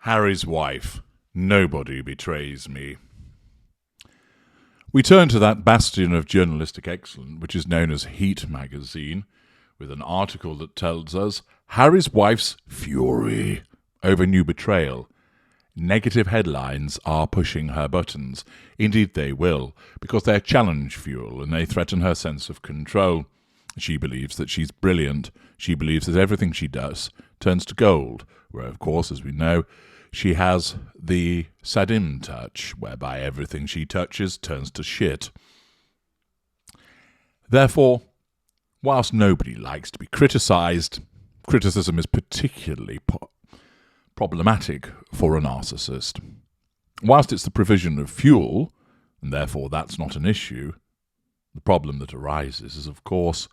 Harry's wife. Nobody betrays me. We turn to that bastion of journalistic excellence, which is known as Heat magazine, with an article that tells us Harry's wife's fury over new betrayal. Negative headlines are pushing her buttons. Indeed they will, because they're challenge fuel and they threaten her sense of control. She believes that she's brilliant. She believes that everything she does turns to gold, where, of course, as we know, she has the Sadim touch, whereby everything she touches turns to shit. Therefore, whilst nobody likes to be criticised, criticism is particularly problematic for a narcissist. Whilst it's the provision of fuel, and therefore that's not an issue, the problem that arises is, of course,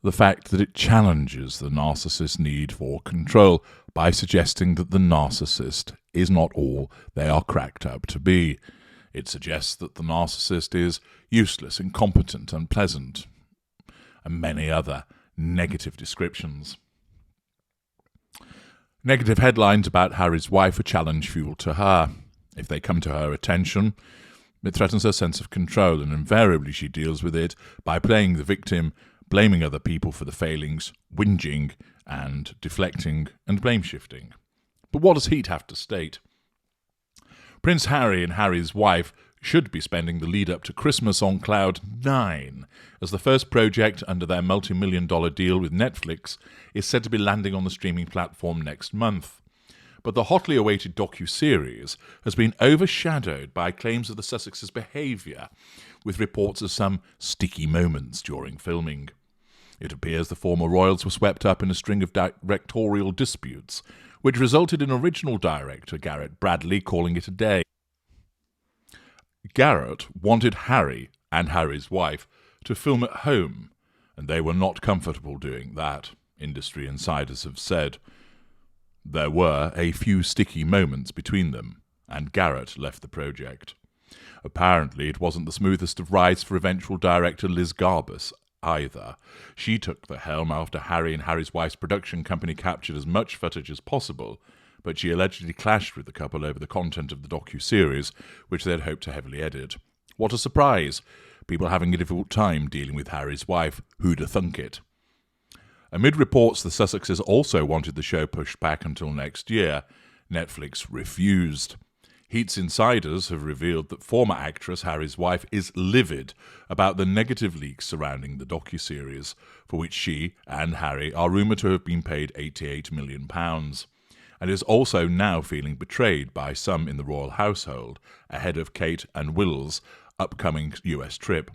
the fact that it challenges the narcissist's need for control by suggesting that the narcissist is not all they are cracked up to be. It suggests that the narcissist is useless, incompetent, unpleasant, and many other negative descriptions. Negative headlines about Harry's wife are challenge fuel to her. If they come to her attention, it threatens her sense of control, and invariably she deals with it by playing the victim, blaming other people for the failings, whinging and deflecting and blame-shifting. But what does Heat have to state? Prince Harry and Harry's wife should be spending the lead-up to Christmas on Cloud 9, as the first project under their multi-million-dollar deal with Netflix is said to be landing on the streaming platform next month. But the hotly awaited docu-series has been overshadowed by claims of the Sussexes' behaviour, with reports of some sticky moments during filming. It appears the former royals were swept up in a string of directorial disputes, which resulted in original director Garrett Bradley calling it a day. Garrett wanted Harry and Harry's wife to film at home, and they were not comfortable doing that, industry insiders have said. There were a few sticky moments between them, and Garrett left the project. Apparently it wasn't the smoothest of rides for eventual director Liz Garbus either. She took the helm after Harry and Harry's wife's production company captured as much footage as possible, but she allegedly clashed with the couple over the content of the docu-series, which they had hoped to heavily edit. What a surprise! People having a difficult time dealing with Harry's wife. Who'da thunk it? Amid reports the Sussexes also wanted the show pushed back until next year, Netflix refused. Heat's insiders have revealed that former actress Harry's wife is livid about the negative leaks surrounding the docuseries, for which she and Harry are rumoured to have been paid £88 million, and is also now feeling betrayed by some in the royal household ahead of Kate and Will's upcoming US trip.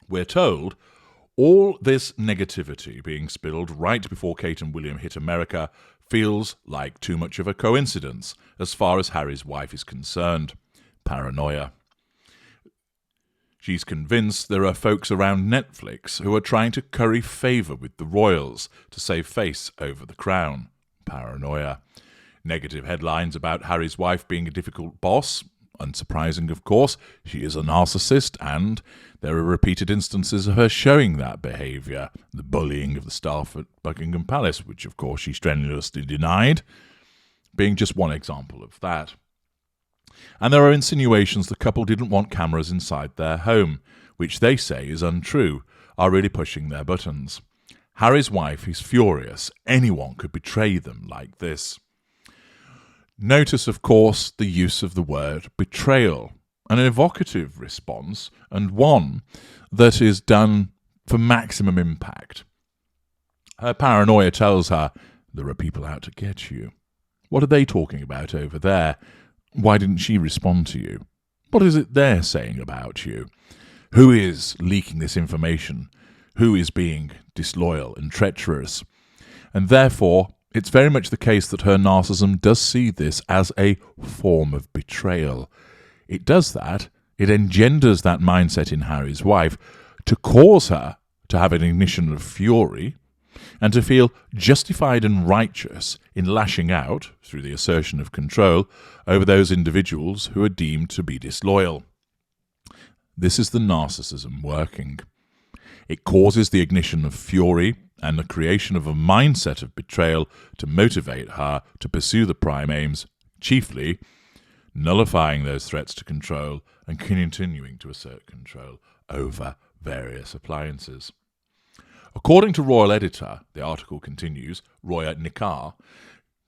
We're told all this negativity being spilled right before Kate and William hit America feels like too much of a coincidence as far as Harry's wife is concerned. Paranoia. She's convinced there are folks around Netflix who are trying to curry favour with the royals to save face over the crown. Paranoia. Negative headlines about Harry's wife being a difficult boss. Unsurprising, of course. She is a narcissist, and there are repeated instances of her showing that behaviour. The bullying of the staff at Buckingham Palace, which of course she strenuously denied, being just one example of that. And there are insinuations the couple didn't want cameras inside their home, which they say is untrue, are really pushing their buttons. Harry's wife is furious. Anyone could betray them like this. Notice, of course, the use of the word betrayal, an evocative response, and one that is done for maximum impact. Her paranoia tells her, there are people out to get you. What are they talking about over there? Why didn't she respond to you? What is it they're saying about you? Who is leaking this information? Who is being disloyal and treacherous? And therefore, it's very much the case that her narcissism does see this as a form of betrayal. It does that. It engenders that mindset in Harry's wife to cause her to have an ignition of fury and to feel justified and righteous in lashing out, through the assertion of control, over those individuals who are deemed to be disloyal. This is the narcissism working. It causes the ignition of fury and the creation of a mindset of betrayal to motivate her to pursue the prime aims chiefly nullifying those threats to control and continuing to assert control over various appliances. According to Royal Editor, the article continues, Roya Nikar,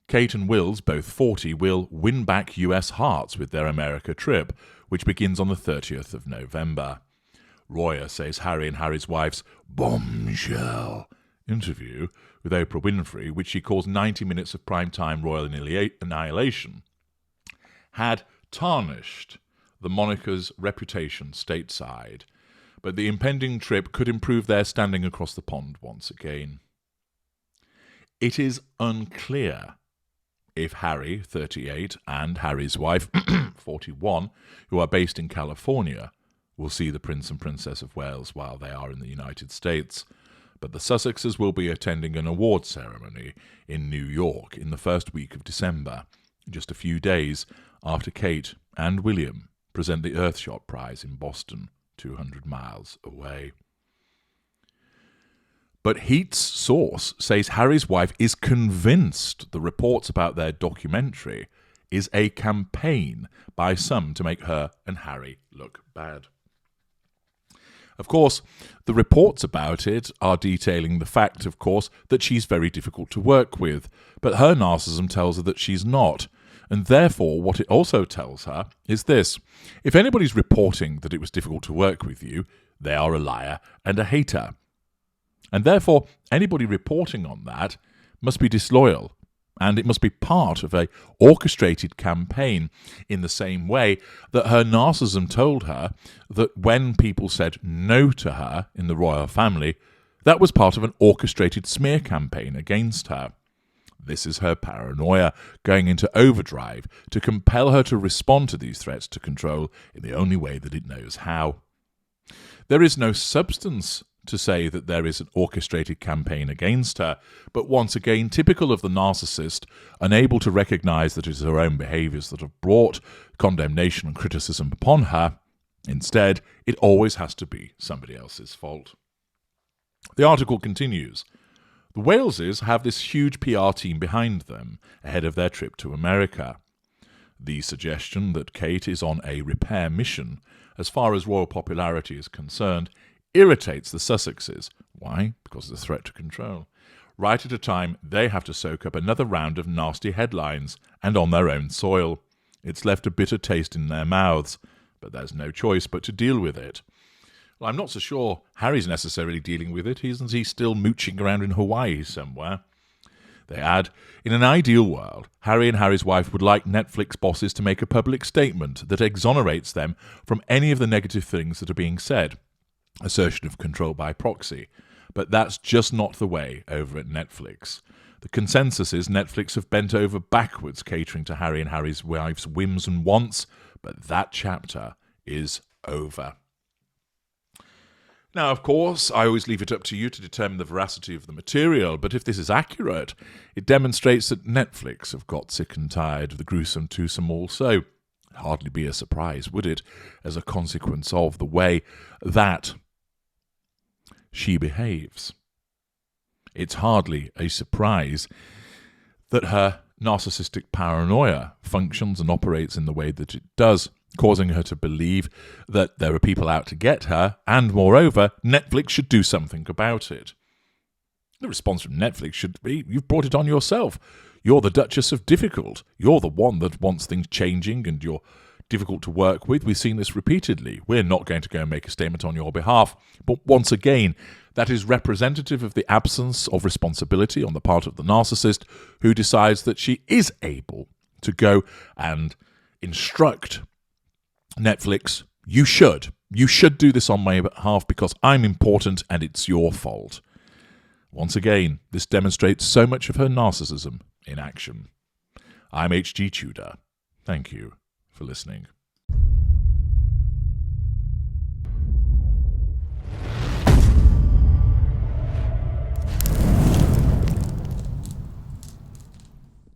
Kate and Wills, both 40, will win back US hearts with their America trip, which begins on the 30th of November. Roya says Harry and Harry's wife's bombshell interview with Oprah Winfrey, which she calls 90 minutes of primetime royal annihilation, had tarnished the monarch's reputation stateside, but the impending trip could improve their standing across the pond once again. It is unclear if Harry, 38, and Harry's wife, 41, who are based in California, will see the Prince and Princess of Wales while they are in the United States, but the Sussexes will be attending an award ceremony in New York in the first week of December, just a few days after Kate and William present the Earthshot Prize in Boston, 200 miles away. But Heat's source says Harry's wife is convinced the reports about their documentary is a campaign by some to make her and Harry look bad. Of course, the reports about it are detailing the fact, of course, that she's very difficult to work with, but her narcissism tells her that she's not. And therefore, what it also tells her is this: if anybody's reporting that it was difficult to work with you, they are a liar and a hater. And therefore, anybody reporting on that must be disloyal, and it must be part of a orchestrated campaign, in the same way that her narcissism told her that when people said no to her in the royal family, that was part of an orchestrated smear campaign against her. This is her paranoia going into overdrive to compel her to respond to these threats to control in the only way that it knows how. There is no substance to say that there is an orchestrated campaign against her, but once again, typical of the narcissist, unable to recognize that it is her own behaviors that have brought condemnation and criticism upon her. Instead, it always has to be somebody else's fault. The article continues. The Waleses have this huge PR team behind them ahead of their trip to America. The suggestion that Kate is on a repair mission, as far as royal popularity is concerned, irritates the Sussexes. Why? Because of the threat to control. Right at a time they have to soak up another round of nasty headlines, and on their own soil. It's left a bitter taste in their mouths, but there's no choice but to deal with it. Well, I'm not so sure Harry's necessarily dealing with it. Isn't he still mooching around in Hawaii somewhere? They add, in an ideal world, Harry and Harry's wife would like Netflix bosses to make a public statement that exonerates them from any of the negative things that are being said. Assertion of control by proxy. But that's just not the way over at Netflix. The consensus is Netflix have bent over backwards catering to Harry and Harry's wife's whims and wants, but that chapter is over. Now, of course, I always leave it up to you to determine the veracity of the material, but if this is accurate, it demonstrates that Netflix have got sick and tired of the gruesome twosome also. Hardly be a surprise, would it, as a consequence of the way that she behaves. It's hardly a surprise that her narcissistic paranoia functions and operates in the way that it does, causing her to believe that there are people out to get her, and moreover, Netflix should do something about it. The response from Netflix should be, you've brought it on yourself. You're the Duchess of Difficult. You're the one that wants things changing and you're difficult to work with. We've seen this repeatedly. We're not going to go and make a statement on your behalf. But once again, that is representative of the absence of responsibility on the part of the narcissist who decides that she is able to go and instruct Netflix, you should do this on my behalf because I'm important and it's your fault. Once again, this demonstrates so much of her narcissism in action. I'm H.G. Tudor. Thank you for listening.